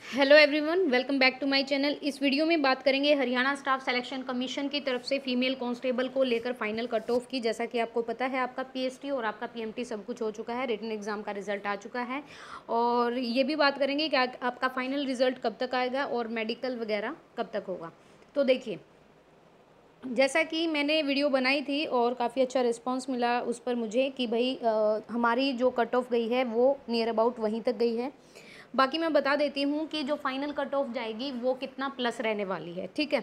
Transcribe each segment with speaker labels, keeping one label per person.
Speaker 1: Hello everyone, welcome back to my channel. इस video में बात करेंगे हरियाणा स्टाफ सिलेक्शन कमीशन की तरफ से फीमेल कांस्टेबल को लेकर फाइनल कट ऑफ की। जैसा कि आपको पता है, आपका पीएसटी और आपका पीएमटी सब कुछ हो चुका है, रिटन एग्जाम का रिजल्ट आ चुका है। और ये भी बात करेंगे कि आपका फाइनल रिजल्ट कब तक आएगा और मेडिकल वगैरह कब तक होगा। तो देखिए, जैसा कि मैंने वीडियो बनाई थी और काफ़ी अच्छा रिस्पांस मिला उस पर मुझे कि भाई हमारी जो कट ऑफ गई है वो नियर अबाउट वहीं तक गई है। बाकी मैं बता देती हूँ कि जो फाइनल कट ऑफ जाएगी वो कितना प्लस रहने वाली है, ठीक है।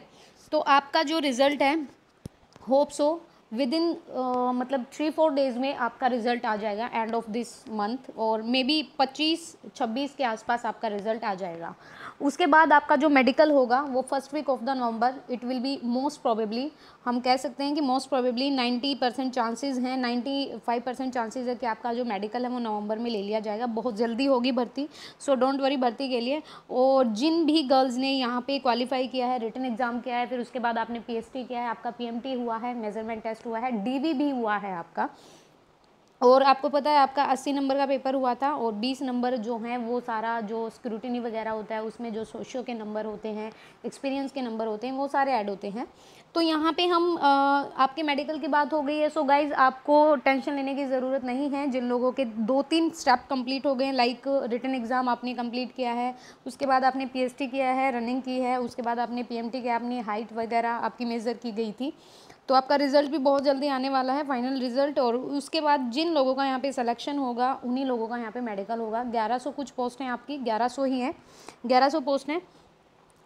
Speaker 1: तो आपका जो रिज़ल्ट है, होप सो विद इन मतलब 3-4 डेज़ में आपका रिज़ल्ट आ जाएगा एंड ऑफ दिस मंथ, और मे बी 25-26 के आसपास आपका रिज़ल्ट आ जाएगा। उसके बाद आपका जो मेडिकल होगा वो first week of the November, it will be most probably, हम कह सकते हैं कि मोस्ट प्रोबेबली 90% चांसेस हैं, 95% चांसेस है कि आपका जो मेडिकल है वो नवंबर में ले लिया जाएगा। बहुत जल्दी होगी भर्ती, सो डोंट वरी भर्ती के लिए। और जिन भी गर्ल्स ने यहाँ पे क्वालिफाई किया है, रिटन एग्जाम किया है, फिर उसके बाद आपने पीएसटी किया है, आपका पीएमटी हुआ है, मेजरमेंट टेस्ट हुआ है, डीवी भी हुआ है आपका, और आपको पता है आपका 80 नंबर का पेपर हुआ था, और 20 नंबर जो हैं वो सारा जो स्क्रूटिनी वगैरह होता है उसमें जो सोशियो के नंबर होते हैं, एक्सपीरियंस के नंबर होते हैं, वो सारे ऐड होते हैं। तो यहाँ पे हम आपके मेडिकल की बात हो गई है। सो गाइज, आपको टेंशन लेने की ज़रूरत नहीं है। जिन लोगों के 2-3 स्टेप कंप्लीट हो गए हैं, लाइक रिटन एग्ज़ाम आपने कंप्लीट किया है, उसके बाद आपने पीएसटी किया है, रनिंग की है, उसके बाद आपने पीएमटी किया, अपनी हाइट वगैरह आपकी मेज़र की गई थी, तो आपका रिज़ल्ट भी बहुत जल्दी आने वाला है, फाइनल रिज़ल्ट। और उसके बाद जिन लोगों का यहाँ पे सिलेक्शन होगा उन्हीं लोगों का यहाँ पे मेडिकल होगा। 1100 कुछ पोस्ट हैं आपकी, 1100 ही हैं, 1100 पोस्ट हैं।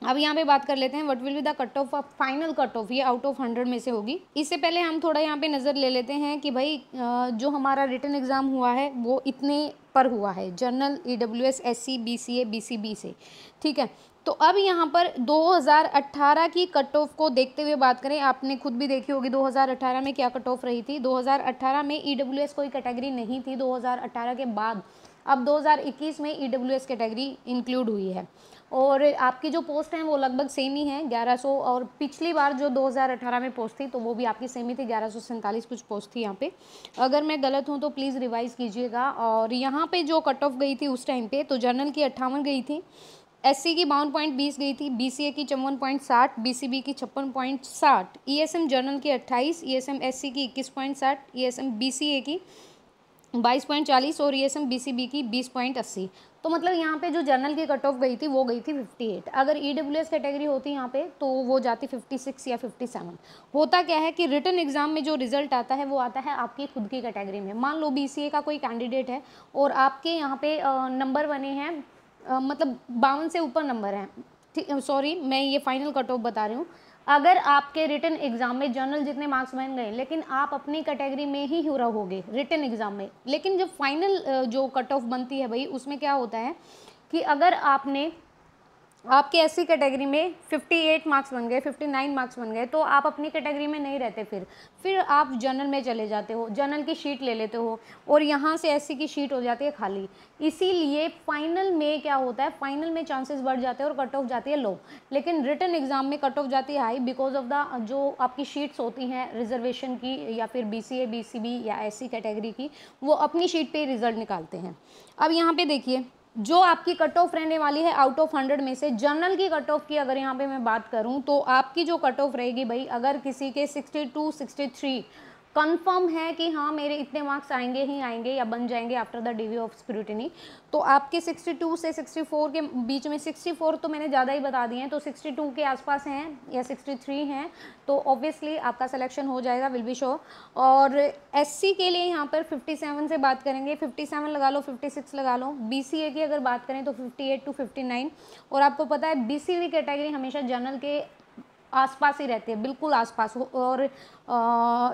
Speaker 1: अब यहाँ पे बात कर लेते हैं what will be the cut off, final cut off, ये आउट ऑफ 100 में से होगी। इससे पहले हम थोड़ा यहाँ पे नज़र ले लेते हैं कि भाई जो हमारा रिटन एग्ज़ाम हुआ है वो इतने पर हुआ है, general, EWS, SC, BCA, BCB से, ठीक है। तो अब यहाँ पर 2018 की कट ऑफ को देखते हुए बात करें, आपने खुद भी देखी होगी 2018 में क्या कट ऑफ रही थी। 2018 में ईडब्ल्यूएस कोई कैटेगरी नहीं थी 2018 के बाद, अब 2021 में ईडब्ल्यूएस कैटेगरी इंक्लूड हुई है, और आपकी जो पोस्ट हैं वो लगभग सेम ही है, 1100। और पिछली बार जो 2018 में पोस्ट थी तो वो भी आपकी सेम ही थी, 1147 कुछ पोस्ट थी यहाँ पे। अगर मैं गलत हूँ तो प्लीज़ रिवाइज़ कीजिएगा। और यहाँ पे जो कट ऑफ गई थी उस टाइम पे, तो जनरल की 58 गई थी, एससी की 52.20 गई थी, बीसीए की 54.60, बीसीबी की 56.60, ईएसएम जनरल की 28, ईएसएम एससी की 21.60, ईएसएम बीसीए की 22.40 और ईएसएम बीसीबी की 20.80। तो मतलब यहाँ पे जो जनरल की कट ऑफ गई थी वो गई थी 58। अगर ईडब्ल्यूएस कैटेगरी होती यहाँ पे तो वो जाती 56 या 57। होता क्या है कि रिटन एग्जाम में जो रिजल्ट आता है वो आता है आपकी खुद की कैटेगरी में। मान लो बीसीए का कोई कैंडिडेट है और आपके यहाँ पे नंबर बने हैं, मतलब 52 से ऊपर नंबर हैं, ठीक, सॉरी मैं ये फाइनल कट ऑफ बता रही हूँ। अगर आपके रिटन एग्जाम में जनरल जितने मार्क्स बन गए, लेकिन आप अपनी कैटेगरी में ही रहोगे रिटन एग्जाम में, लेकिन जब फाइनल जो कट ऑफ बनती है भाई, उसमें क्या होता है कि अगर आपके एससी कैटेगरी में 58 मार्क्स बन गए, 59 मार्क्स बन गए, तो आप अपनी कैटेगरी में नहीं रहते, फिर आप जनरल में चले जाते हो, जनरल की शीट ले लेते हो, और यहाँ से एससी की शीट हो जाती है खाली। इसीलिए फाइनल में क्या होता है, फाइनल में चांसेस बढ़ जाते हैं और कट ऑफ जाती है लो, लेकिन रिटन एग्जाम में कट ऑफ जाती है हाई, बिकॉज ऑफ द जो आपकी शीट्स होती हैं रिजर्वेशन की, या फिर बीसीए, बीसीबी या एससी कैटेगरी की, वो अपनी शीट पे रिजल्ट निकालते हैं। अब यहाँ पे देखिए, जो आपकी कट ऑफ रहने वाली है आउट ऑफ 100 में से, जनरल की कट ऑफ की अगर यहाँ पे मैं बात करूँ तो आपकी जो कट ऑफ रहेगी भाई, अगर किसी के 62, 63 कंफर्म है कि हाँ मेरे इतने मार्क्स आएंगे ही आएंगे या बन जाएंगे आफ्टर द डिव्यू ऑफ स्क्रूटिनी, तो आपके 62 से 64 के बीच में, 64 तो मैंने ज़्यादा ही बता दिए हैं, तो 62 के आसपास हैं या 63 हैं, तो ऑब्वियसली आपका सिलेक्शन हो जाएगा, विल बी श्योर। और एससी के लिए यहाँ पर 57 से बात करेंगे, 57 लगा लो, 56 लगा लो। बीसीए की अगर बात करें तो 58 to 59, और आपको पता है बीसीबी कैटेगरी हमेशा जनरल के आसपास ही रहती है, बिल्कुल आसपास। और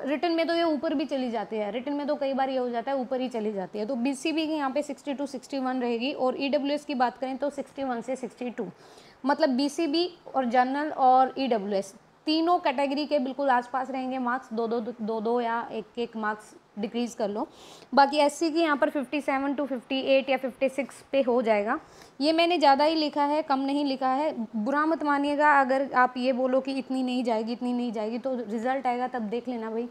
Speaker 1: रिटन में तो ये ऊपर भी चली जाती है, रिटन में तो कई बार ये हो जाता है ऊपर ही चली जाती है। तो बीसीबी की यहाँ पे 60 to 61 रहेगी, और ईडब्ल्यूएस की बात करें तो 61 से 62, मतलब बीसीबी और जनरल और ईडब्ल्यूएस तीनों कैटेगरी के बिल्कुल आसपास रहेंगे मार्क्स, दो या एक मार्क्स डिक्रीज़ कर लो। बाकी एससी की यहाँ पर 57 to 58 या 56 पे हो जाएगा। ये मैंने ज़्यादा ही लिखा है, कम नहीं लिखा है, बुरा मत मानिएगा अगर आप ये बोलो कि इतनी नहीं जाएगी, इतनी नहीं जाएगी, तो रिज़ल्ट आएगा तब देख लेना भाई।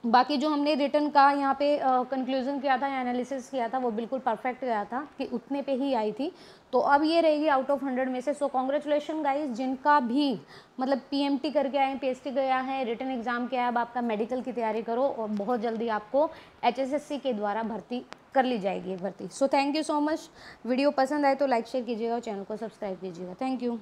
Speaker 1: बाकी जो हमने रिटर्न का यहाँ पे कंक्लूजन किया था या एनालिसिस किया था वो बिल्कुल परफेक्ट गया था कि उतने पे ही आई थी। तो अब ये रहेगी आउट ऑफ 100 में से। सो कॉन्ग्रेचुलेशन गाइस, जिनका भी मतलब पीएमटी करके आए, पीएसटी गया है, रिटर्न एग्जाम किया है, अब आपका मेडिकल की तैयारी करो और बहुत जल्दी आपको एचएसएससी के द्वारा भर्ती कर ली जाएगी भर्ती। So thank you so much. Video पसंद आए तो लाइक शेयर कीजिएगा और चैनल को सब्सक्राइब कीजिएगा। Thank you.